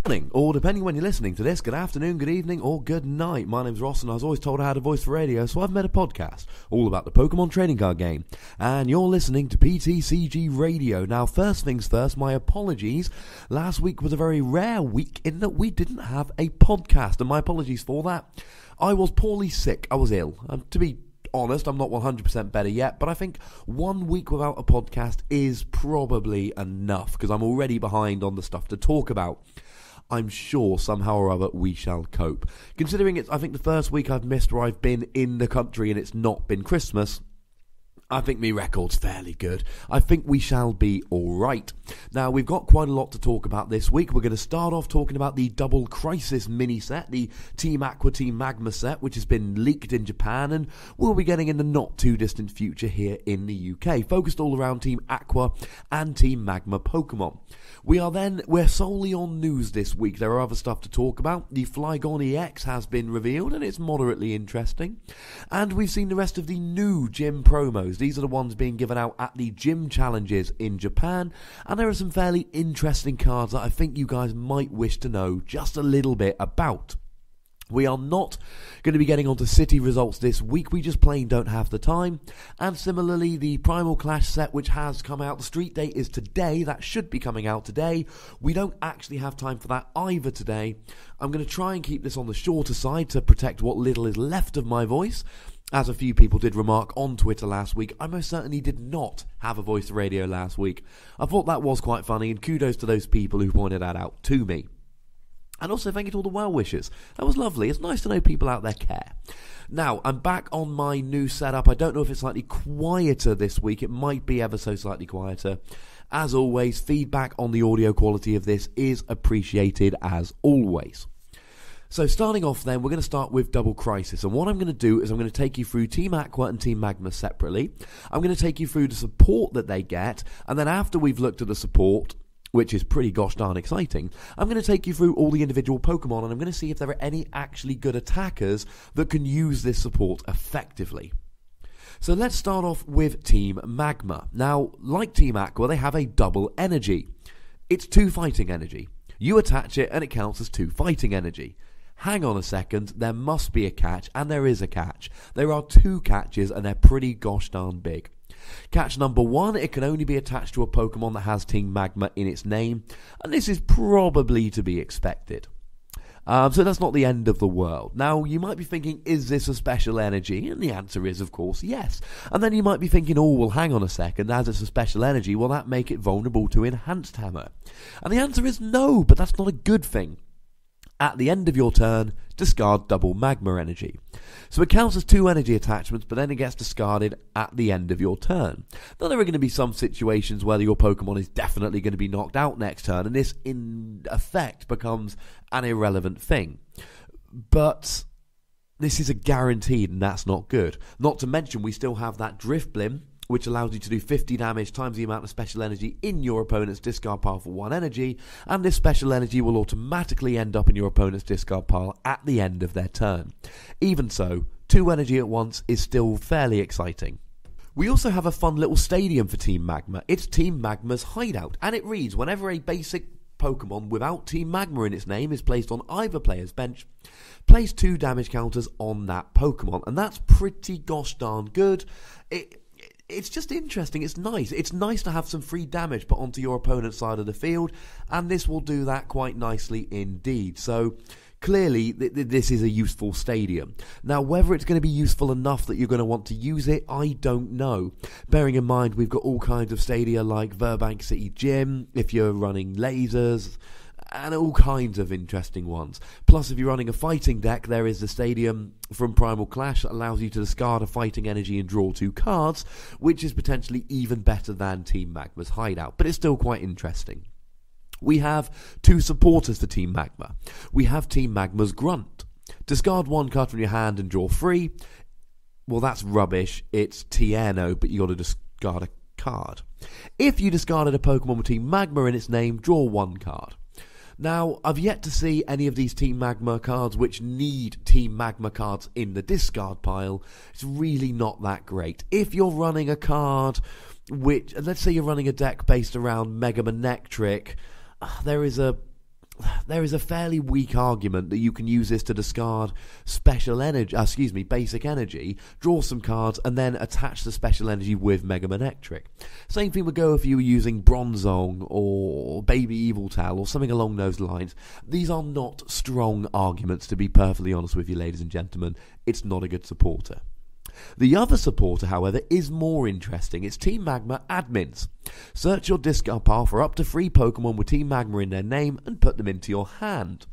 Morning, or depending when you're listening to this, good afternoon, good evening, or good night. My name's Ross, and I was always told I had a voice for radio, so I've made a podcast all about the Pokémon trading card game. And you're listening to PTCG Radio. Now, first things first, my apologies. Last week was a very rare week in that we didn't have a podcast, and my apologies for that. I was poorly sick. I was ill. To be honest, I'm not 100% better yet, but I think 1 week without a podcast is probably enough, because I'm already behind on the stuff to talk about. I'm sure somehow or other we shall cope. Considering it's, I think, the first week I've missed where I've been in the country and it's not been Christmas, I think my record's fairly good. I think we shall be alright. Now, we've got quite a lot to talk about this week. We're going to start off talking about the Double Crisis mini set, the Team Aqua, Team Magma set, which has been leaked in Japan and we'll be getting in the not too distant future here in the UK, focused all around Team Aqua and Team Magma Pokemon. We're solely on news this week. There are other stuff to talk about. The Flygon EX has been revealed and it's moderately interesting. And we've seen the rest of the new gym promos. These are the ones being given out at the gym challenges in Japan. And there are some fairly interesting cards that I think you guys might wish to know just a little bit about. We are not going to be getting onto city results this week, we just plain don't have the time. And similarly, the Primal Clash set, which has come out, the street date is today, that should be coming out today. We don't actually have time for that either today. I'm going to try and keep this on the shorter side to protect what little is left of my voice. As a few people did remark on Twitter last week, I most certainly did not have a voice radio last week. I thought that was quite funny, and kudos to those people who pointed that out to me. And also thank you to all the well-wishers. That was lovely. It's nice to know people out there care. Now, I'm back on my new setup. I don't know if it's slightly quieter this week. It might be ever so slightly quieter. As always, feedback on the audio quality of this is appreciated as always. So starting off then, we're going to start with Double Crisis. And what I'm going to do is I'm going to take you through Team Aqua and Team Magma separately. I'm going to take you through the support that they get. And then after we've looked at the support, which is pretty gosh darn exciting, I'm going to take you through all the individual Pokemon and I'm going to see if there are any actually good attackers that can use this support effectively. So let's start off with Team Magma. Now, like Team Aqua, they have a double energy. It's 2 fighting energy. You attach it and it counts as 2 fighting energy. Hang on a second, there must be a catch, and there is a catch. There are 2 catches and they're pretty gosh darn big. Catch number 1, it can only be attached to a Pokemon that has Team Magma in its name, and this is probably to be expected. So that's not the end of the world. Now, you might be thinking, is this a special energy? And the answer is, of course, yes. And then you might be thinking, oh, well, hang on a second, as it's a special energy, will that make it vulnerable to Enhanced Hammer? And the answer is no, but that's not a good thing. At the end of your turn, discard double Magma energy. So it counts as 2 energy attachments, but then it gets discarded at the end of your turn. Now there are going to be some situations where your Pokemon is definitely going to be knocked out next turn, and this in effect becomes an irrelevant thing. But this is a guaranteed, and that's not good. Not to mention we still have that Drift Blim, which allows you to do 50 damage times the amount of special energy in your opponent's discard pile for 1 energy, and this special energy will automatically end up in your opponent's discard pile at the end of their turn. Even so, 2 energy at once is still fairly exciting. We also have a fun little stadium for Team Magma. It's Team Magma's hideout, and it reads, whenever a basic Pokemon without Team Magma in its name is placed on either player's bench, place 2 damage counters on that Pokemon, and that's pretty gosh darn good. It's just interesting, it's nice. It's nice to have some free damage put onto your opponent's side of the field, and this will do that quite nicely indeed. So, clearly, this is a useful stadium. Now, whether it's going to be useful enough that you're going to want to use it, I don't know. Bearing in mind, we've got all kinds of stadia like Burbank City Gym, if you're running lasers, and all kinds of interesting ones. Plus, if you're running a fighting deck, there is the stadium from Primal Clash that allows you to discard a fighting energy and draw 2 cards, which is potentially even better than Team Magma's hideout, but it's still quite interesting. We have 2 supporters to Team Magma. We have Team Magma's Grunt. Discard 1 card from your hand and draw 3. Well, that's rubbish. It's Tierno, but you got to discard a card. If you discarded a Pokemon with Team Magma in its name, draw 1 card. Now, I've yet to see any of these Team Magma cards which need Team Magma cards in the discard pile. It's really not that great. If you're running a card which, let's say you're running a deck based around Mega Manectric, there is a there is a fairly weak argument that you can use this to discard basic energy, draw some cards, and then attach the special energy with Mega Manectric. Same thing would go if you were using Bronzong or Baby Yveltal or something along those lines. These are not strong arguments, to be perfectly honest with you, ladies and gentlemen. It's not a good supporter. The other supporter, however, is more interesting. It's Team Magma Admins. Search your discard pile for up to 3 Pokemon with Team Magma in their name and put them into your hand.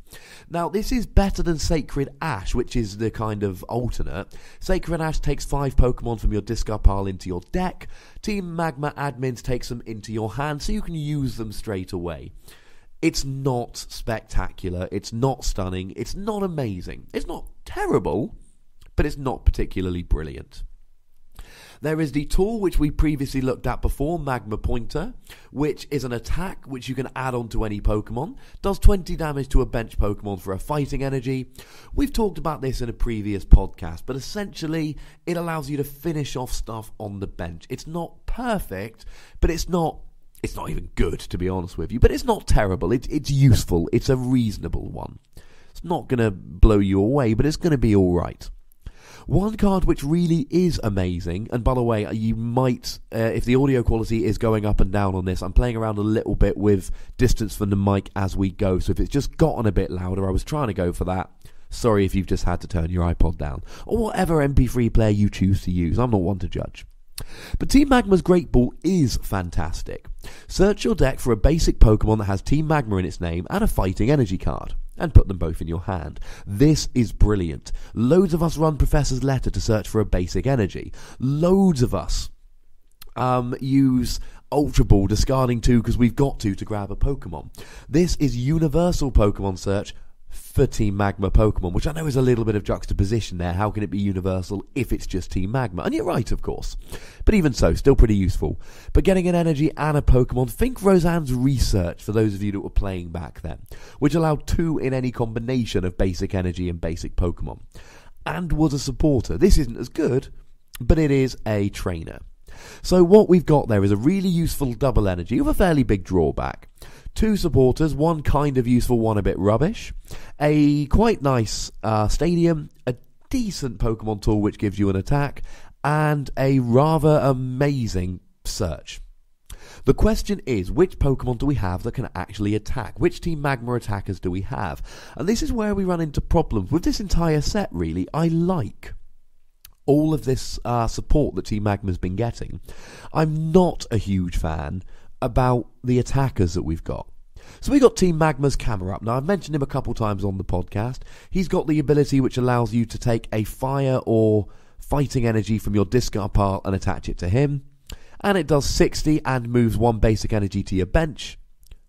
Now, this is better than Sacred Ash, which is the kind of alternate. Sacred Ash takes 5 Pokemon from your discard pile into your deck. Team Magma Admins takes them into your hand so you can use them straight away. It's not spectacular. It's not stunning. It's not amazing. It's not terrible, but it's not particularly brilliant. There is the tool which we previously looked at before, Magma Pointer, which is an attack which you can add on to any Pokemon. Does 20 damage to a bench Pokemon for a fighting energy. We've talked about this in a previous podcast, but essentially it allows you to finish off stuff on the bench. It's not perfect, but it's not even good, to be honest with you. But it's not terrible. It's useful. It's a reasonable one. It's not going to blow you away, but it's going to be all right. One card which really is amazing, and by the way, you might, if the audio quality is going up and down on this, I'm playing around a little bit with distance from the mic as we go, so if it's just gotten a bit louder, I was trying to go for that. Sorry if you've just had to turn your iPod down, or whatever MP3 player you choose to use. I'm not one to judge. But Team Magma's Great Ball is fantastic. Search your deck for a basic Pokemon that has Team Magma in its name and a fighting energy card, and put them both in your hand. This is brilliant. Loads of us run Professor's Letter to search for a basic energy. Loads of us use Ultra Ball, discarding 2 because we've got to grab a Pokemon. This is universal Pokemon search for Team Magma Pokemon, which I know is a little bit of juxtaposition there. How can it be universal if it's just Team Magma? And you're right, of course. But even so, still pretty useful. But getting an energy and a Pokemon, think Roseanne's Research, for those of you that were playing back then, which allowed 2 in any combination of basic energy and basic Pokemon, and was a supporter. This isn't as good, but it is a trainer. So what we've got there is a really useful double energy with a fairly big drawback. 2 supporters, one kind of useful, one a bit rubbish. A quite nice stadium, a decent Pokemon tool which gives you an attack, and a rather amazing search. The question is, which Pokemon do we have that can actually attack? Which Team Magma attackers do we have? And this is where we run into problems with this entire set, really. I like all of this support that Team Magma's been getting. I'm not a huge fan about the attackers that we've got. So we got Team Magma's Camerupt. Now, I've mentioned him a couple times on the podcast. He's got the ability which allows you to take a fire or fighting energy from your discard pile and attach it to him. And it does 60 and moves 1 basic energy to your bench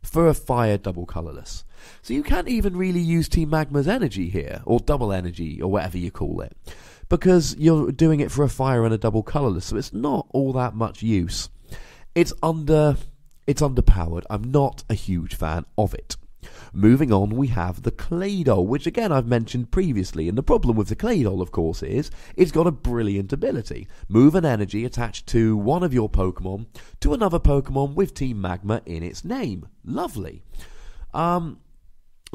for a fire double colourless. So you can't even really use Team Magma's energy here, or double energy, or whatever you call it, because you're doing it for a fire and a double colourless, so it's not all that much use. It's underpowered. I'm not a huge fan of it. Moving on, we have the Claydol, which again I've mentioned previously, and the problem with the Claydol, of course, is it's got a brilliant ability. Move an energy attached to one of your Pokemon to another Pokemon with Team Magma in its name. Lovely.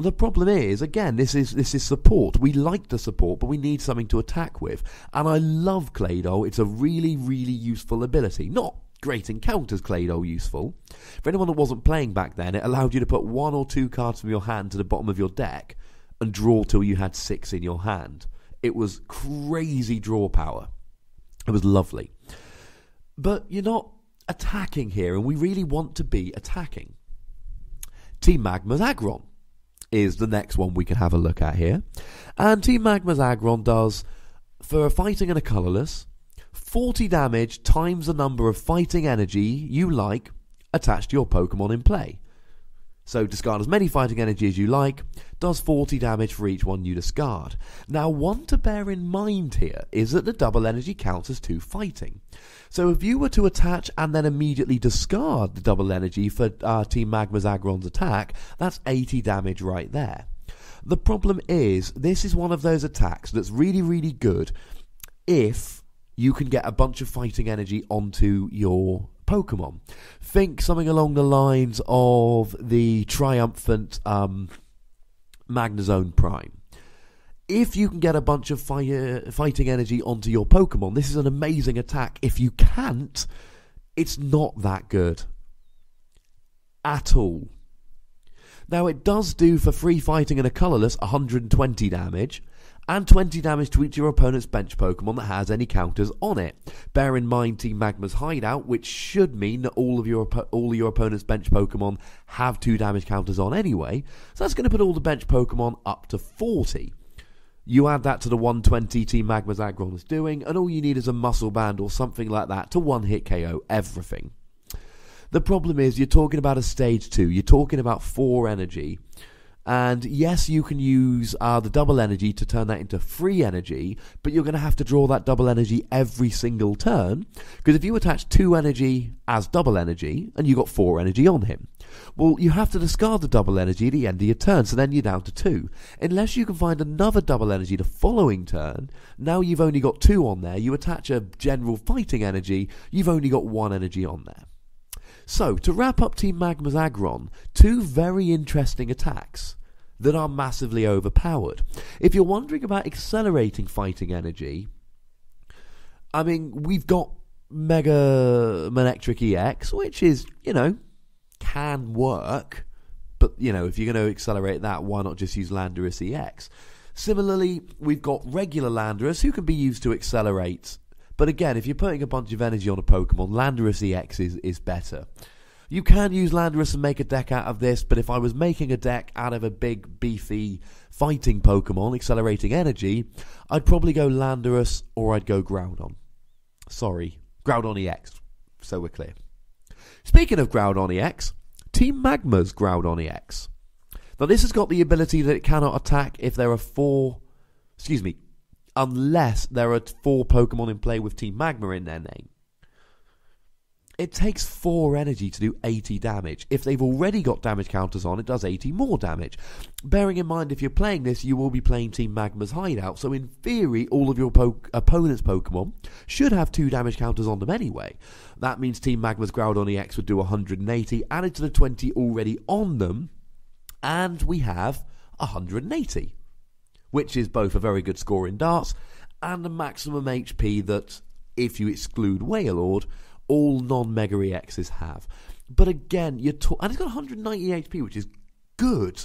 The problem is, again, this is support. We like the support, but we need something to attack with. And I love Claydol. It's a really, really useful ability. Not Great Encounters Claydol useful. For anyone that wasn't playing back then, it allowed you to put 1 or 2 cards from your hand to the bottom of your deck and draw till you had 6 in your hand. It was crazy draw power. It was lovely. But you're not attacking here, and we really want to be attacking. Team Magma's Aggron is the next one we can have a look at here. And Team Magma's Aggron does, for a fighting and a colourless, 40 damage times the number of fighting energy you like attached to your Pokemon in play. So discard as many fighting energy as you like, does 40 damage for each one you discard. Now, one to bear in mind here is that the double energy counts as 2 fighting. So if you were to attach and then immediately discard the double energy for Team Magma's Aggron's attack, that's 80 damage right there. The problem is, this is one of those attacks that's really, really good if you can get a bunch of fighting energy onto your Pokemon. Think something along the lines of the triumphant Magnezone Prime. If you can get a bunch of fighting energy onto your Pokemon, this is an amazing attack. If you can't, it's not that good at all. Now, it does do for free fighting and a colourless 120 damage, and 20 damage to each of your opponent's bench Pokemon that has any counters on it. Bear in mind Team Magma's Hideout, which should mean that all of your opponent's bench Pokemon have 2 damage counters on anyway, so that's going to put all the bench Pokemon up to 40. You add that to the 120 Team Magma's Aggron is doing, and all you need is a Muscle Band or something like that to one-hit KO everything. The problem is, you're talking about a stage 2, you're talking about 4 energy, and yes, you can use the double energy to turn that into free energy, but you're going to have to draw that double energy every single turn, because if you attach 2 energy as double energy, and you got 4 energy on him, well, you have to discard the double energy at the end of your turn, so then you're down to 2. Unless you can find another double energy the following turn, now you've only got 2 on there, you attach a general fighting energy, you've only got 1 energy on there. So, to wrap up Team Magma's Aggron, 2 very interesting attacks that are massively overpowered. If you're wondering about accelerating fighting energy, I mean, we've got Mega Manectric EX, which is, can work, but, if you're going to accelerate that, why not just use Landorus EX? Similarly, we've got regular Landorus, who can be used to accelerate. But again, if you're putting a bunch of energy on a Pokemon, Landorus EX is better. You can use Landorus and make a deck out of this, but if I was making a deck out of a big, beefy, fighting Pokemon, accelerating energy, I'd probably go Landorus or I'd go Groudon. Sorry, Groudon EX, so we're clear. Speaking of Groudon EX, Team Magma's Groudon EX. Now this has got the ability that it cannot attack if there are unless there are 4 Pokemon in play with Team Magma in their name. It takes 4 energy to do 80 damage. If they've already got damage counters on, it does 80 more damage. Bearing in mind, if you're playing this, you will be playing Team Magma's Hideout, so in theory, all of your opponent's Pokemon should have 2 damage counters on them anyway. That means Team Magma's Groudon EX would do 180, added to the 20 already on them, and we have 180. Which is both a very good score in darts and the maximum HP that, if you exclude Wailord, all non-Mega EXs have. But again, and it's got 190 HP, which is good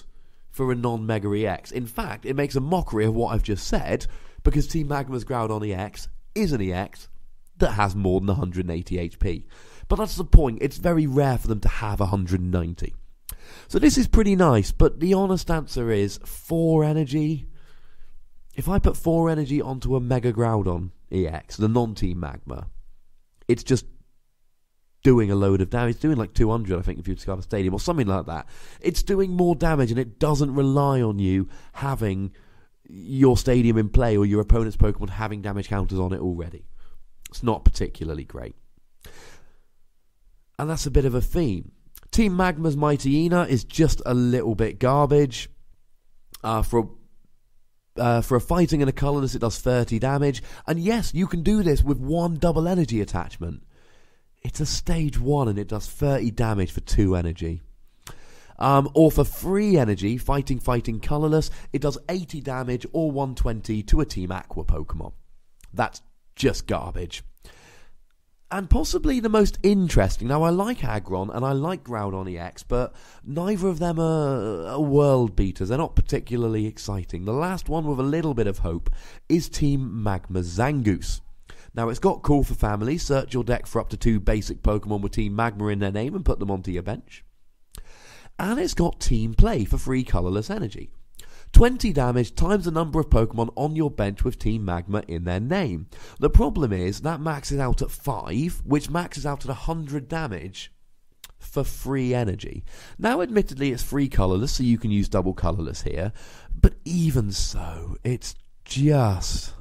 for a non-Mega EX. In fact, it makes a mockery of what I've just said, because Team Magma's Groudon EX is an EX that has more than 180 HP. But that's the point, it's very rare for them to have 190. So this is pretty nice, but the honest answer is 4 energy. If I put 4 energy onto a Mega Groudon EX, the non-Team Magma, it's just doing a load of damage. It's doing like 200, I think, if you discard a stadium or something like that. It's doing more damage, and it doesn't rely on you having your stadium in play or your opponent's Pokemon having damage counters on it already. It's not particularly great. And that's a bit of a theme. Team Magma's Mightyena is just a little bit garbage. For a fighting and a colourless, it does 30 damage. And yes, you can do this with 1 double energy attachment. It's a stage 1 and it does 30 damage for 2 energy. Or for free energy, fighting colourless, it does 80 damage or 120 to a Team Aqua Pokemon. That's just garbage. And possibly the most interesting, now I like Aggron and I like Groudon EX, but neither of them are world beaters. They're not particularly exciting. The last one with a little bit of hope is Team Magma's Zangoose. Now, it's got Call for Family, search your deck for up to 2 basic Pokemon with Team Magma in their name and put them onto your bench. And it's got Team Play for free colourless energy. 20 damage times the number of Pokemon on your bench with Team Magma in their name. The problem is that maxes out at 5, which maxes out at 100 damage for free energy. Now, admittedly, it's free colourless, so you can use double colourless here, but even so, it's just...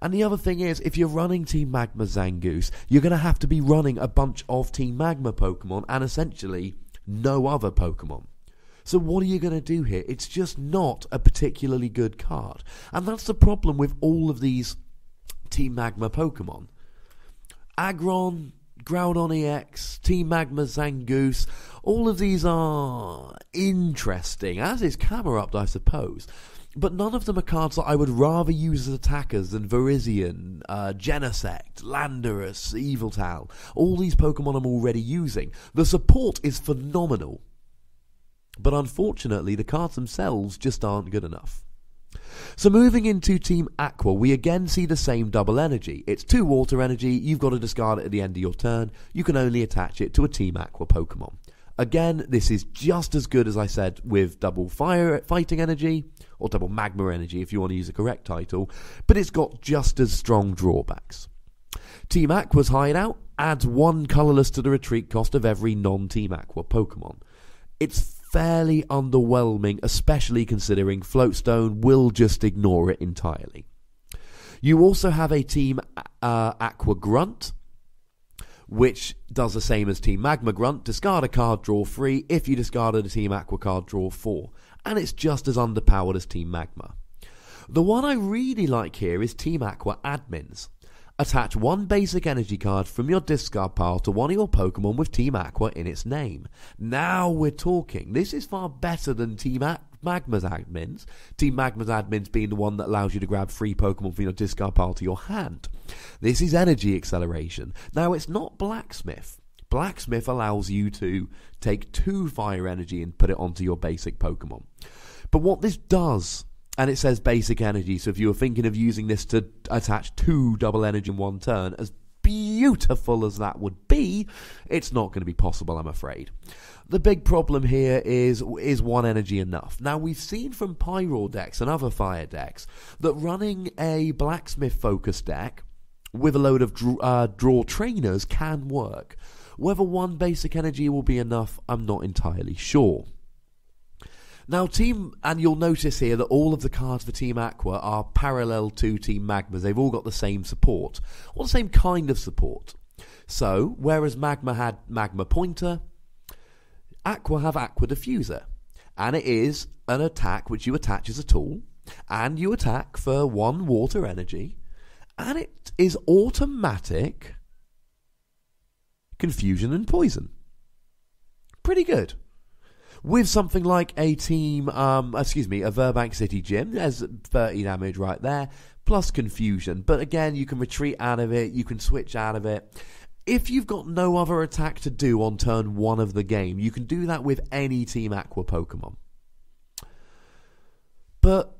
And the other thing is, if you're running Team Magma Zangoose, you're going to have to be running a bunch of Team Magma Pokemon and essentially no other Pokemon. So what are you going to do here? It's just not a particularly good card. And that's the problem with all of these Team Magma Pokemon. Aggron, Groudon EX, Team Magma Zangoose, all of these are interesting, as is Camerupt, I suppose. But none of them are cards that I would rather use as attackers than Virizion, Genesect, Landorus, Yveltal. All these Pokemon I'm already using. The support is phenomenal. But unfortunately, the cards themselves just aren't good enough. So moving into Team Aqua, we again see the same double energy. It's 2 water energy, you've got to discard it at the end of your turn. You can only attach it to a Team Aqua Pokemon. Again, this is just as good as I said with double fighting energy, or double magma energy if you want to use the correct title, but it's got just as strong drawbacks. Team Aqua's Hideout adds 1 colourless to the retreat cost of every non-Team Aqua Pokemon. It's fairly underwhelming, especially considering Floatstone will just ignore it entirely. You also have a Team Aqua Grunt, which does the same as Team Magma Grunt. Discard a card, draw 3. If you discarded a Team Aqua card, draw 4. And it's just as underpowered as Team Magma. The one I really like here is Team Aqua Admins. Attach 1 basic energy card from your discard pile to one of your Pokemon with Team Aqua in its name. Now we're talking. This is far better than Team Magma's Admins. Team Magma's Admins being the one that allows you to grab 3 Pokemon from your discard pile to your hand. This is Energy Acceleration. Now it's not Blacksmith. Blacksmith allows you to take 2 fire energy and put it onto your basic Pokemon. But what this does, and it says basic energy, so if you were thinking of using this to attach 2 double energy in one turn, as beautiful as that would be, it's not going to be possible, I'm afraid. The big problem here is 1 energy enough? Now, we've seen from Pyroar decks and other fire decks that running a Blacksmith-focused deck with a load of draw trainers can work. Whether 1 basic energy will be enough, I'm not entirely sure. Now, and you'll notice here that all of the cards for Team Aqua are parallel to Team Magma's. They've all got the same support, or the same kind of support. So, whereas Magma had Magma Pointer, Aqua have Aqua Diffuser. And it is an attack which you attach as a tool, and you attack for 1 water energy, and it is automatic Confusion and Poison. Pretty good. With something like a Verbank City Gym, there's 30 damage right there, plus Confusion. But again, you can retreat out of it, you can switch out of it. If you've got no other attack to do on turn 1 of the game, you can do that with any Team Aqua Pokemon. But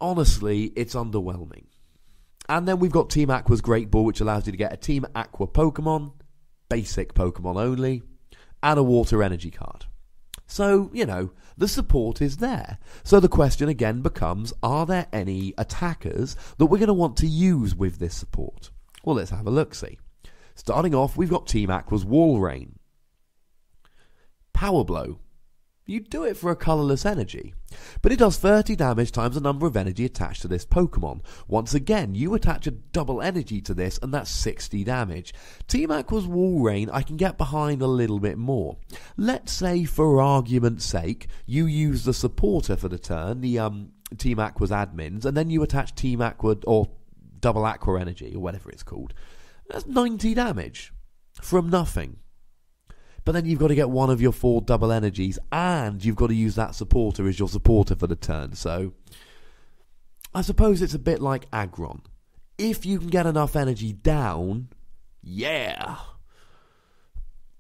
honestly, it's underwhelming. And then we've got Team Aqua's Great Ball, which allows you to get a Team Aqua Pokemon, basic Pokemon only, and a Water Energy card. So, the support is there. So the question again becomes, are there any attackers that we're going to want to use with this support? Well, let's have a look-see. Starting off, we've got Team Aqua's Walrein. Power Blow. You do it for a colourless energy, but it does 30 damage times the number of energy attached to this Pokemon. Once again, you attach a double energy to this, and that's 60 damage. Team Aqua's Walrein, I can get behind a little bit more. Let's say, for argument's sake, you use the supporter for the turn, the Team Aqua's admins, and then you attach Team Aqua, or Double Aqua Energy, or whatever it's called. That's 90 damage from nothing. But then you've got to get 1 of your 4 double energies, and you've got to use that supporter as your supporter for the turn. So, I suppose it's a bit like Aggron. If you can get enough energy down, yeah.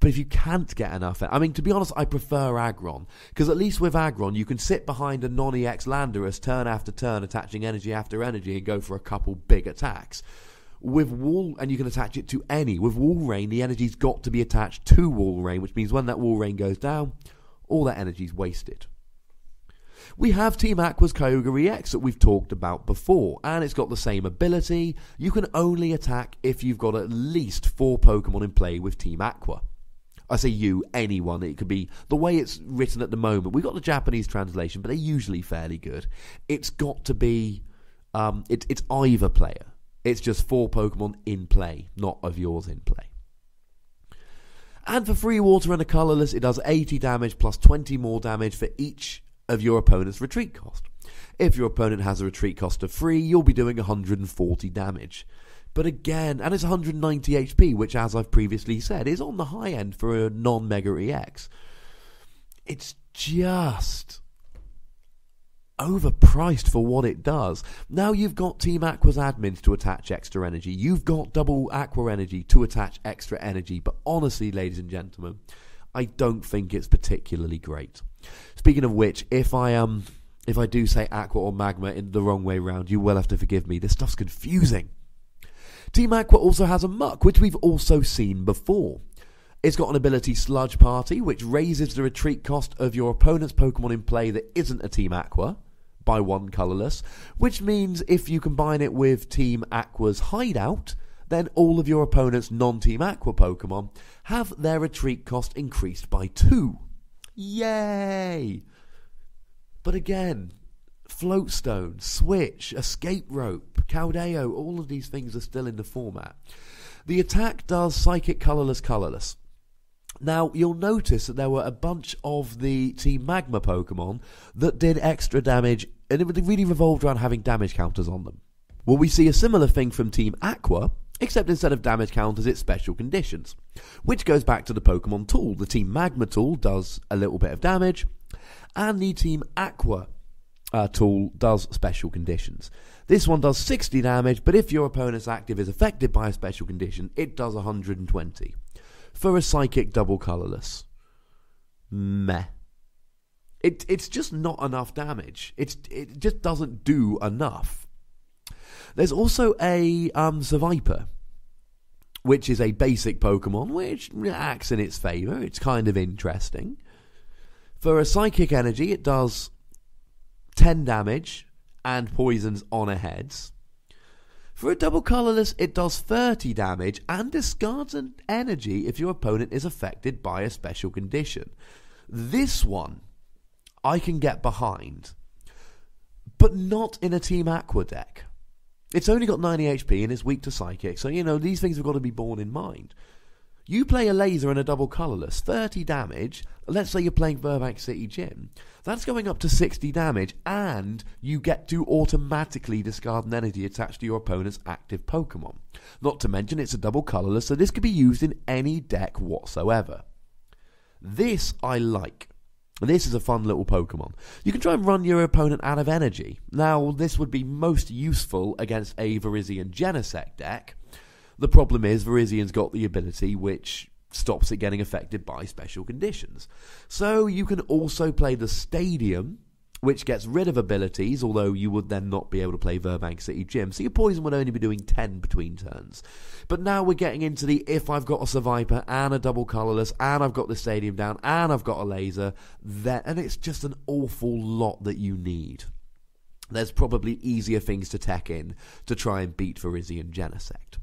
But if you can't get enough, to be honest, I prefer Aggron. Because at least with Aggron, you can sit behind a non-EX Landorus turn after turn, attaching energy after energy, and go for a couple big attacks. And you can attach it to any. With Walrein, the energy's got to be attached to Walrein, which means when that Walrein goes down, all that energy's wasted. We have Team Aqua's Kyogre EX that we've talked about before, and it's got the same ability. You can only attack if you've got at least 4 Pokemon in play with Team Aqua. I say anyone. It could be the way it's written at the moment. We've got the Japanese translation, but they're usually fairly good. It's got to be, it's either player. It's just 4 Pokemon in play, not of yours in play. And for 3 water and a colourless, it does 80 damage plus 20 more damage for each of your opponent's retreat cost. If your opponent has a retreat cost of 3, you'll be doing 140 damage. But again, and it's 190 HP, which, as I've previously said, is on the high end for a non-Mega EX. It's just overpriced for what it does. Now you've got Team Aqua's admins to attach extra energy. You've got double Aqua energy to attach extra energy. But honestly, ladies and gentlemen, I don't think it's particularly great. Speaking of which, if I do say Aqua or Magma in the wrong way round, you will have to forgive me. This stuff's confusing. Team Aqua also has a Muck, which we've also seen before. It's got an ability Sludge Party, which raises the retreat cost of your opponent's Pokemon in play that isn't a Team Aqua by 1 colourless, which means if you combine it with Team Aqua's Hideout, then all of your opponent's non-Team Aqua Pokemon have their retreat cost increased by 2. Yay! But again, Floatstone, Switch, Escape Rope, Caldeo, all of these things are still in the format. The attack does Psychic Colourless. Now, you'll notice that there were a bunch of the Team Magma Pokemon that did extra damage, and it really revolved around having damage counters on them. Well, we see a similar thing from Team Aqua, except instead of damage counters, it's special conditions, which goes back to the Pokemon tool. The Team Magma tool does a little bit of damage, and the Team Aqua tool does special conditions. This one does 60 damage, but if your opponent's active is affected by a special condition, it does 120. For a Psychic double colourless, meh. It's just not enough damage. It just doesn't do enough. There's also a Seviper, which is a basic Pokemon, which acts in its favour. It's kind of interesting. For a Psychic energy, it does 10 damage and poisons on a heads. For a double colourless, it does 30 damage and discards an energy if your opponent is affected by a special condition. This one I can get behind, but not in a Team Aqua deck. It's only got 90 HP and it's weak to Psychic, so these things have got to be borne in mind. You play a laser and a double colourless, 30 damage, let's say you're playing Burbank City Gym, that's going up to 60 damage, and you get to automatically discard an energy attached to your opponent's active Pokemon. Not to mention it's a double colourless, so this could be used in any deck whatsoever. This I like. This is a fun little Pokemon. You can try and run your opponent out of energy. Now, this would be most useful against a Virizion Genesect deck. The problem is Virizian's got the ability which stops it getting affected by special conditions. So you can also play the Stadium, which gets rid of abilities, although you would then not be able to play Burbank City Gym, so your poison would only be doing 10 between turns. But now we're getting into the if I've got a Seviper and a double colourless and I've got the Stadium down and I've got a laser, and it's just an awful lot that you need. There's probably easier things to tech in to try and beat Virizion Genesect.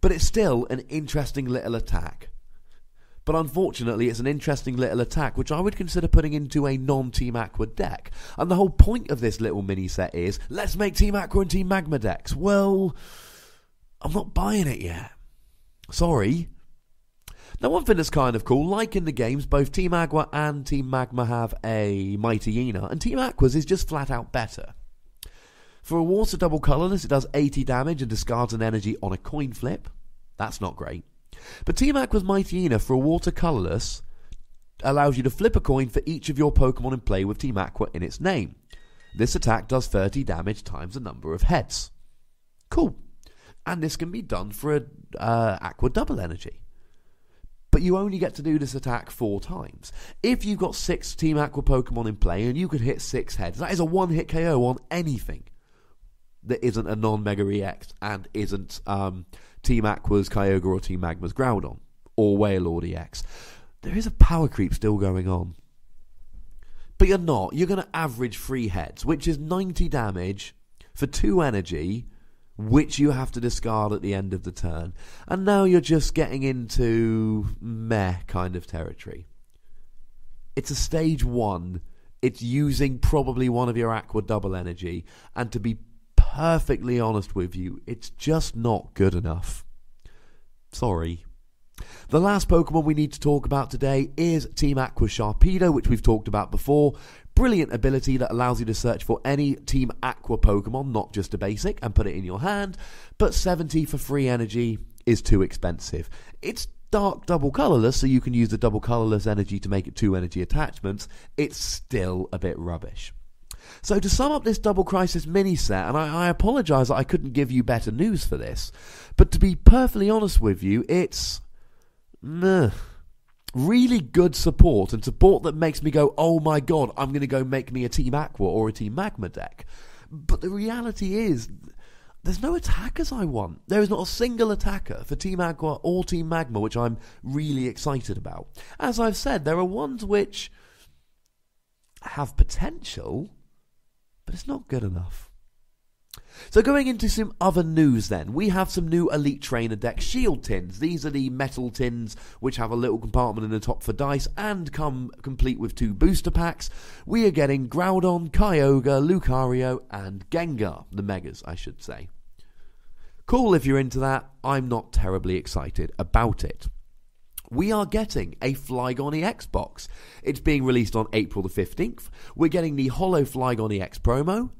But it's still an interesting little attack. But unfortunately, it's an interesting little attack which I would consider putting into a non-Team Aqua deck. And the whole point of this little mini-set is, let's make Team Aqua and Team Magma decks. Well, I'm not buying it yet. Sorry. Now, one thing that's kind of cool, like in the games, both Team Aqua and Team Magma have a Mightyena, and Team Aqua's is just flat out better. For a water double colourless, it does 80 damage and discards an energy on a coin flip. That's not great. But Team Aqua's Mightyena for a water colourless allows you to flip a coin for each of your Pokemon in play with Team Aqua in its name. This attack does 30 damage times the number of heads. Cool. And this can be done for a Aqua double energy. But you only get to do this attack 4 times. If you've got 6 Team Aqua Pokemon in play and you could hit 6 heads, that is a one-hit KO on anything that isn't a non-Mega EX and isn't Team Aqua's Kyogre or Team Magma's Groudon or Wailord EX. There is a power creep still going on. But you're not. You're going to average 3 heads, which is 90 damage for 2 energy, which you have to discard at the end of the turn. And now you're just getting into meh kind of territory. It's a stage 1. It's using probably one of your Aqua double energy, and to be perfectly honest with you, it's just not good enough. Sorry. The last Pokemon we need to talk about today is Team Aqua's Sharpedo, which we've talked about before. Brilliant ability that allows you to search for any Team Aqua Pokemon, not just a basic, and put it in your hand, but 70 for free energy is too expensive. It's dark double colourless, so you can use the double colourless energy to make it 2 energy attachments. It's still a bit rubbish. So to sum up this Double Crisis mini set, and I apologise that I couldn't give you better news for this, but to be perfectly honest with you, it's really good support, and support that makes me go, oh my god, I'm going to go make me a Team Aqua or a Team Magma deck. But the reality is, there's no attackers I want. There is not a single attacker for Team Aqua or Team Magma, which I'm really excited about. As I've said, there are ones which have potential, but it's not good enough. So going into some other news then, we have some new Elite Trainer deck shield tins. These are the metal tins which have a little compartment in the top for dice and come complete with 2 booster packs. We are getting Groudon, Kyogre, Lucario and Gengar, the Megas I should say. Cool if you're into that, I'm not terribly excited about it. We are getting a Flygon EX box. It's being released on April the 15th. We're getting the Holo Flygon EX promo,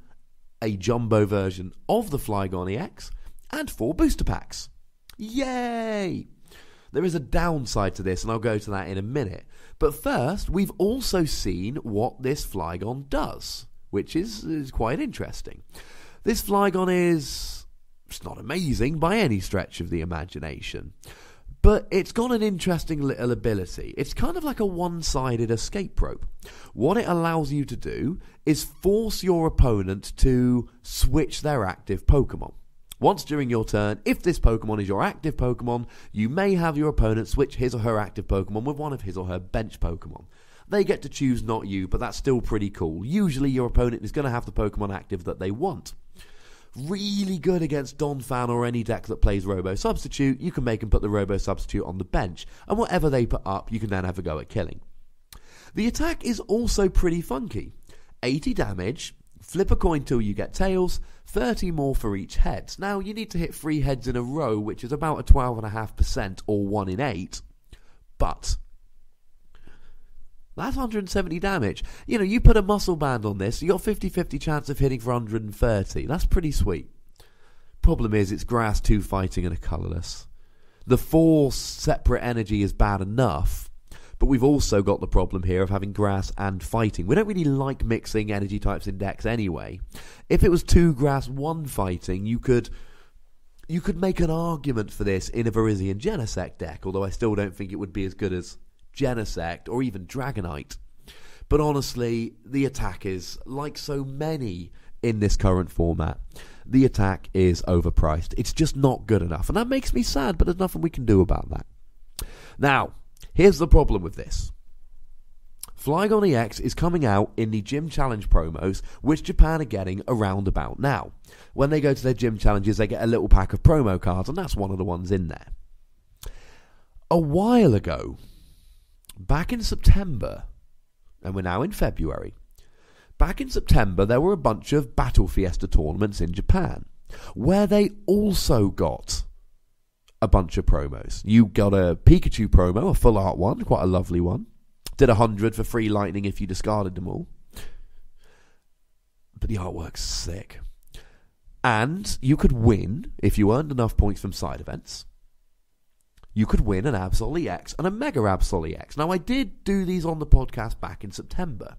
a jumbo version of the Flygon EX, and 4 booster packs. Yay! There is a downside to this, and I'll go to that in a minute. But first, we've also seen what this Flygon does, which is quite interesting. This Flygon is... it's not amazing by any stretch of the imagination, but it's got an interesting little ability. It's kind of like a one-sided escape rope. What it allows you to do is force your opponent to switch their active Pokemon. Once during your turn, if this Pokemon is your active Pokemon, you may have your opponent switch his or her active Pokemon with one of his or her bench Pokemon. They get to choose, not you, but that's still pretty cool. Usually your opponent is going to have the Pokemon active that they want. Really good against Donphan or any deck that plays Robo Substitute. You can make them put the Robo Substitute on the bench, and whatever they put up, you can then have a go at killing. The attack is also pretty funky. 80 damage, flip a coin till you get tails, 30 more for each head. Now, you need to hit 3 heads in a row, which is about a 12.5% or 1 in 8, but... that's 170 damage. You know, you put a muscle band on this, you got 50-50 chance of hitting for 130. That's pretty sweet. Problem is, it's grass, 2 fighting, and a colourless. The 4 separate energy is bad enough, but we've also got the problem here of having grass and fighting. We don't really like mixing energy types in decks anyway. If it was 2 grass, 1 fighting, you could make an argument for this in a Virizion Genesect deck, although I still don't think it would be as good as Genesect or even Dragonite. But honestly, the attack is, like so many in this current format, the attack is overpriced. It's just not good enough, and that makes me sad, but there's nothing we can do about that. Now, here's the problem with this. Flygon EX is coming out in the Gym Challenge promos, which Japan are getting around about now. When they go to their Gym Challenges, they get a little pack of promo cards, and that's one of the ones in there. A while ago, back in September, and we're now in February, back in September there were a bunch of Battle Fiesta tournaments in Japan, where they also got a bunch of promos. You got a Pikachu promo, a full art one, quite a lovely one. Did 100 for free lightning if you discarded them all. But the artwork's sick. And you could win, if you earned enough points from side events, you could win an Absol EX and a Mega Absol EX. Now, I did do these on the podcast back in September.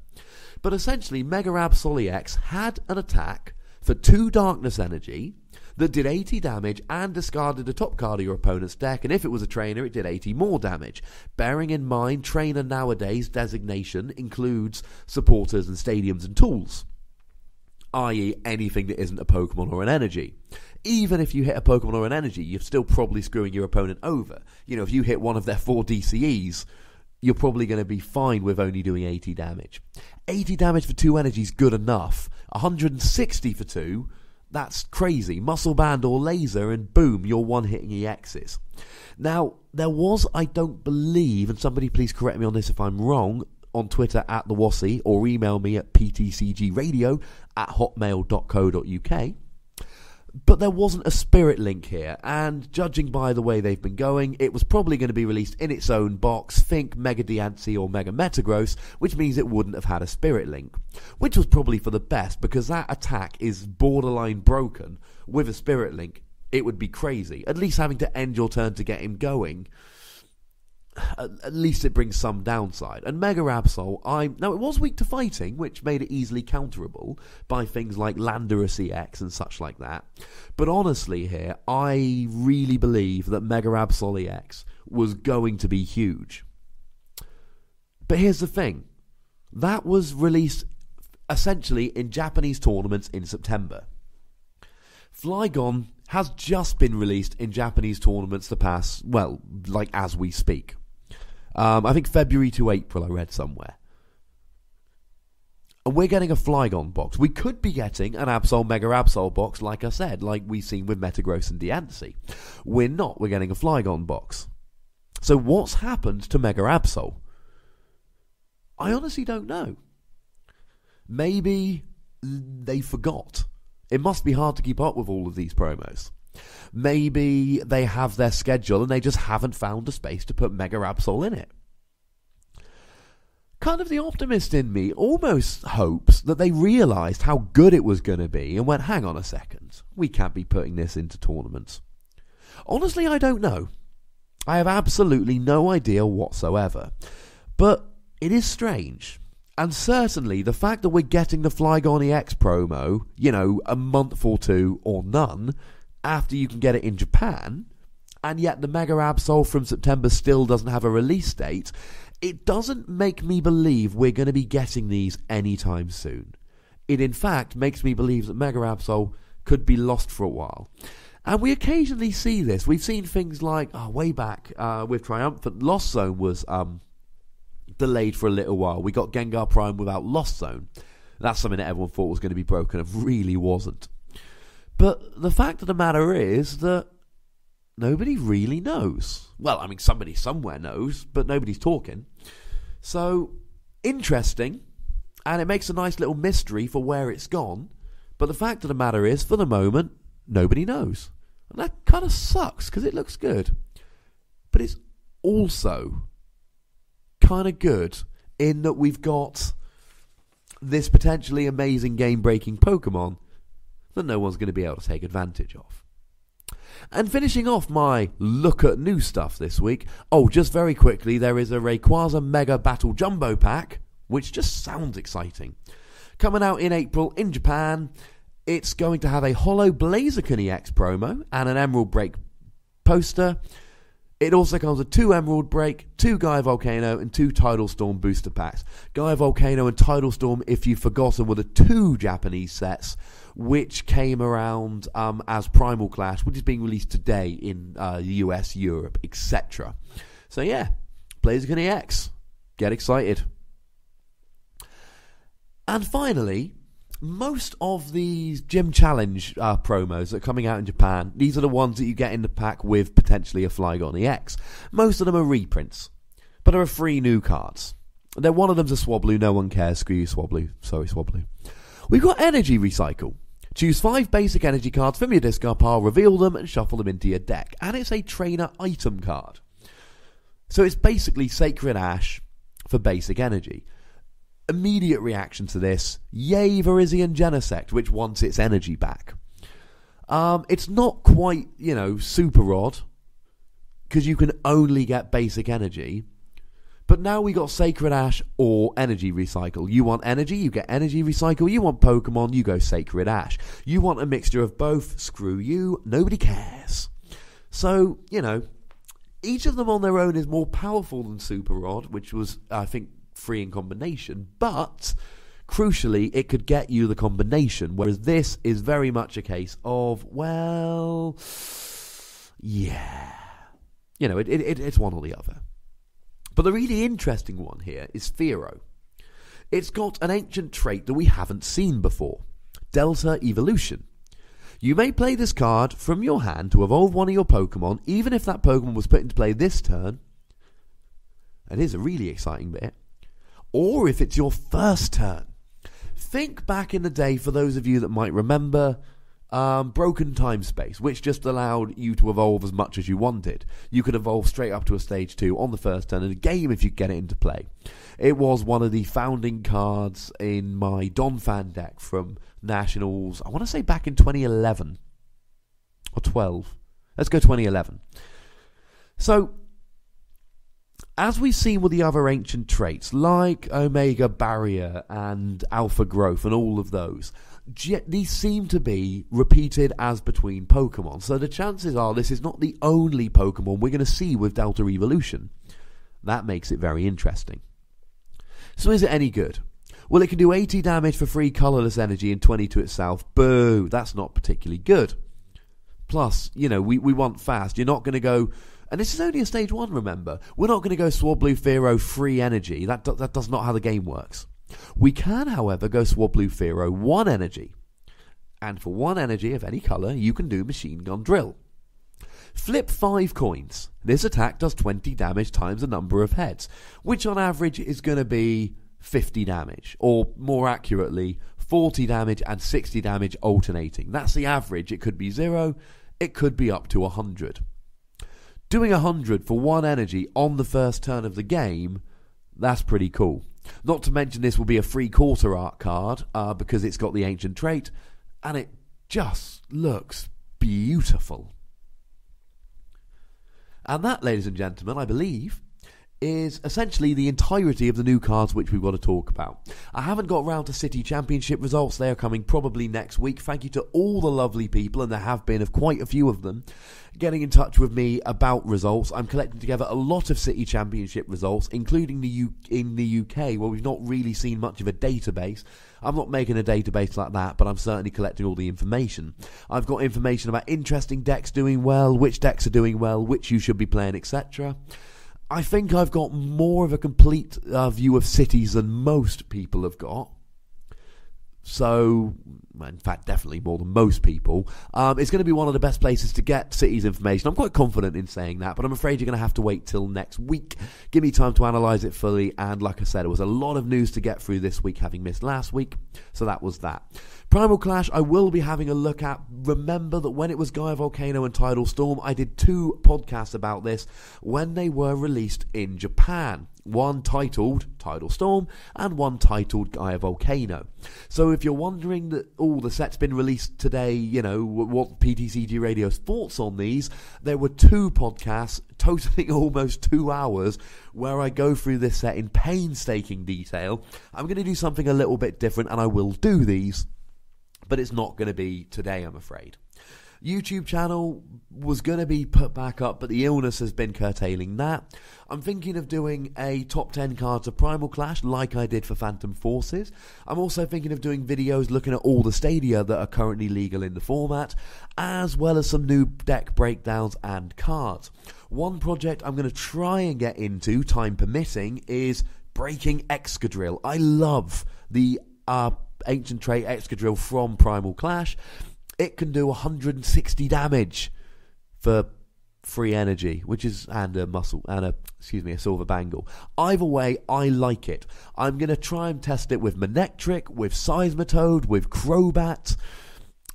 But essentially, Mega Absol EX had an attack for 2 Darkness Energy that did 80 damage and discarded the top card of your opponent's deck, and if it was a trainer, it did 80 more damage. Bearing in mind, trainer nowadays designation includes supporters and stadiums and tools, i.e. anything that isn't a Pokemon or an energy. Even if you hit a Pokemon or an energy, you're still probably screwing your opponent over. You know, if you hit one of their 4 DCEs, you're probably going to be fine with only doing 80 damage. 80 damage for 2 energies, good enough. 160 for 2, that's crazy. Muscle Band or Laser, and boom, you're one-hitting EXs. Now, there was, I don't believe, and somebody please correct me on this if I'm wrong, on Twitter at the Wassy, or email me at PTCGRadio at hotmail.co.uk. But there wasn't a Spirit Link here, and judging by the way they've been going, it was probably going to be released in its own box, think Mega Diancie or Mega Metagross, which means it wouldn't have had a Spirit Link. Which was probably for the best, because that attack is borderline broken. With a Spirit Link, it would be crazy. At least having to end your turn to get him going, at least it brings some downside. And Mega Absol, now it was weak to fighting, which made it easily counterable by things like Landorus EX and such like that. But honestly here, I really believe that Mega Absol EX was going to be huge. But here's the thing. That was released essentially in Japanese tournaments in September. Flygon has just been released in Japanese tournaments the past, well, like as we speak. I think February to April I read somewhere. And we're getting a Flygon box. We could be getting an Absol Mega Absol box, like I said, like we've seen with Metagross and Diancie. We're not. We're getting a Flygon box. So what's happened to Mega Absol? I honestly don't know. Maybe they forgot. It must be hard to keep up with all of these promos. Maybe they have their schedule and they just haven't found a space to put Mega Absol in it. Kind of the optimist in me almost hopes that they realised how good it was going to be and went, hang on a second, we can't be putting this into tournaments. Honestly, I don't know. I have absolutely no idea whatsoever. But it is strange. And certainly the fact that we're getting the Flygon EX promo, a month or two or none, after you can get it in Japan, and yet the Mega Absol from September still doesn't have a release date, it doesn't make me believe we're going to be getting these anytime soon. It in fact makes me believe that Mega Absol could be lost for a while. And we occasionally see this. We've seen things like, way back with Triumphant, Lost Zone was delayed for a little while. We got Gengar Prime without Lost Zone. That's something that everyone thought was going to be broken. It really wasn't. But the fact of the matter is that nobody really knows. Well, I mean, somebody somewhere knows, but nobody's talking. So, interesting, and it makes a nice little mystery for where it's gone. But the fact of the matter is, for the moment, nobody knows. And that kind of sucks, because it looks good. But it's also kind of good in that we've got this potentially amazing game-breaking Pokemon that no one's going to be able to take advantage of. And finishing off my look at new stuff this week, just very quickly, there is a Rayquaza Mega Battle Jumbo Pack, which just sounds exciting. Coming out in April in Japan, it's going to have a Holo Blaziken EX promo and an Emerald Break poster. It also comes with 2 Emerald Break, 2 Gaia Volcano, and 2 Tidal Storm booster packs. Gaia Volcano and Tidal Storm, if you've forgotten, were the 2 Japanese sets which came around as Primal Clash, which is being released today in the US, Europe, etc. So yeah, Blaziken EX. Get excited. And finally, most of these Gym Challenge promos that are coming out in Japan, these are the ones that you get in the pack with potentially a Flygon EX. Most of them are reprints, but there are 3 new cards. One of them's a Swablu, no one cares, screw you Swablu, sorry Swablu. We've got Energy Recycle. Choose 5 basic energy cards from your discard pile, reveal them and shuffle them into your deck. And it's a trainer item card. So it's basically Sacred Ash for basic energy. Immediate reaction to this, yay Virizion Genesect, which wants its energy back. It's not quite, Super Rod, because you can only get basic energy. But now we got Sacred Ash or Energy Recycle. You want energy, you get Energy Recycle. You want Pokemon, you go Sacred Ash. You want a mixture of both, screw you, nobody cares. So, each of them on their own is more powerful than Super Rod, which was, I think, 3 in combination, but crucially it could get you the combination, whereas this is very much a case of, well, yeah, it's one or the other. But the really interesting one here is Fearow. It's got an ancient trait that we haven't seen before, Delta Evolution. You may play this card from your hand to evolve one of your Pokemon, even if that Pokemon was put into play this turn. And here's a really exciting bit. Or if it's your first turn. Think back in the day, for those of you that might remember, broken time space, which just allowed you to evolve as much as you wanted. You could evolve straight up to a stage 2 on the first turn of the game if you get it into play. It was one of the founding cards in my Donphan deck from Nationals, I want to say back in 2011 or 12. Let's go 2011. So, as we've seen with the other ancient traits, like Omega Barrier and Alpha Growth and all of those, these seem to be repeated as between Pokemon. So the chances are this is not the only Pokemon we're going to see with Delta Evolution. That makes it very interesting. So is it any good? Well, it can do 80 damage for free colourless energy and 20 to itself. Boo, that's not particularly good. Plus, we want fast. You're not going to go... And this is only a stage 1, remember. We're not going to go Swablu Fearow free energy. That does not how the game works. We can, however, go Swablu Fearow 1 energy. And for 1 energy of any colour, you can do Machine Gun Drill. Flip 5 coins. This attack does 20 damage times the number of heads, which on average is going to be 50 damage, or more accurately, 40 damage and 60 damage alternating. That's the average. It could be 0, it could be up to 100. Doing 100 for 1 energy on the first turn of the game, that's pretty cool. Not to mention this will be a free quarter art card because it's got the ancient trait, and it just looks beautiful. And that, ladies and gentlemen, I believe, is essentially the entirety of the new cards which we've got to talk about. I haven't got round to City Championship results. They are coming probably next week. Thank you to all the lovely people, and there have been of quite a few of them, getting in touch with me about results. I'm collecting together a lot of City Championship results, including in the UK, where we've not really seen much of a database. I'm not making a database like that, but I'm certainly collecting all the information. I've got information about interesting decks doing well, which decks are doing well, which you should be playing, etc. I think I've got more of a complete view of cities than most people have got. So, in fact, definitely more than most people. It's going to be one of the best places to get cities information. I'm quite confident in saying that, but I'm afraid you're going to have to wait till next week. Give me time to analyse it fully, and like I said, it was a lot of news to get through this week, having missed last week, so that was that. Primal Clash, I will be having a look at. Remember that when it was Gaia Volcano and Tidal Storm, I did 2 podcasts about this when they were released in Japan. One titled Tidal Storm and one titled Gaia Volcano. So if you're wondering that the set's been released today, what PTCG Radio's thoughts on these, there were 2 podcasts totaling almost 2 hours where I go through this set in painstaking detail. I'm going to do something a little bit different, and I will do these, but it's not going to be today, I'm afraid. YouTube channel was going to be put back up, but the illness has been curtailing that. I'm thinking of doing a top 10 cards of Primal Clash like I did for Phantom Forces. I'm also thinking of doing videos looking at all the stadia that are currently legal in the format, as well as some new deck breakdowns and cards. One project I'm going to try and get into, time permitting, is breaking Excadrill. I love the ancient trait Excadrill from Primal Clash. It can do 160 damage for free energy, which is and a silver bangle. Either way, I like it. I'm going to try and test it with Manectric, with Seismitoad, with Crobat,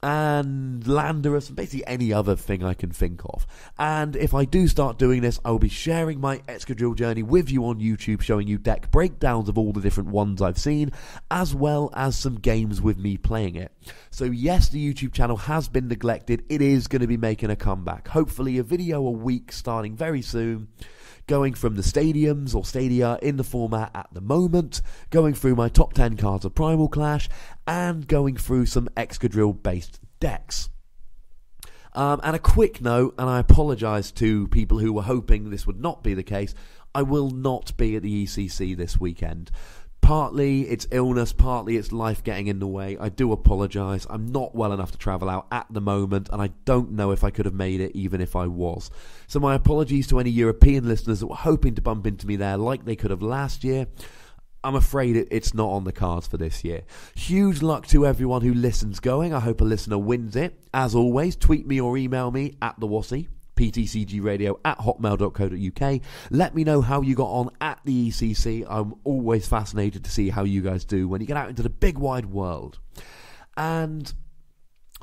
and Landorus, and basically any other thing I can think of. And if I do start doing this, I'll be sharing my Excadrill journey with you on YouTube, showing you deck breakdowns of all the different ones I've seen, as well as some games with me playing it. So yes, the YouTube channel has been neglected. It is going to be making a comeback. Hopefully a video a week starting very soon, going from the stadiums or stadia in the format at the moment, going through my top 10 cards of Primal Clash, and going through some Excadrill based decks. And a quick note, and I apologise to people who were hoping this would not be the case, I will not be at the ECC this weekend. Partly it's illness, partly it's life getting in the way. I do apologise. I'm not well enough to travel out at the moment, and I don't know if I could have made it even if I was. So my apologies to any European listeners that were hoping to bump into me there like they could have last year. I'm afraid it's not on the cards for this year. Huge luck to everyone who listens going. I hope a listener wins it. As always, tweet me or email me at the Wassy. PTCGRadio@hotmail.co.uk. Let me know how you got on at the ECC. I'm always fascinated to see how you guys do when you get out into the big wide world. And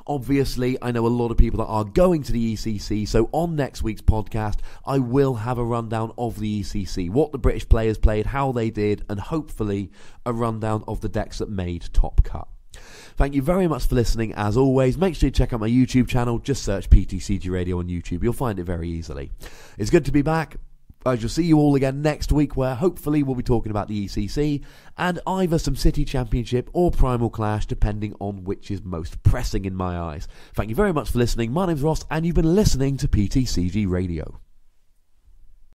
Obviously, I know a lot of people that are going to the ECC, so on next week's podcast, I will have a rundown of the ECC, what the British players played, how they did, and hopefully a rundown of the decks that made Top Cut. Thank you very much for listening. As always, make sure you check out my YouTube channel. Just search PTCG Radio on YouTube. You'll find it very easily. It's good to be back. I shall see you all again next week, where hopefully we'll be talking about the ECC and either some City Championship or Primal Clash, depending on which is most pressing in my eyes. Thank you very much for listening. My name's Ross, and you've been listening to PTCG Radio.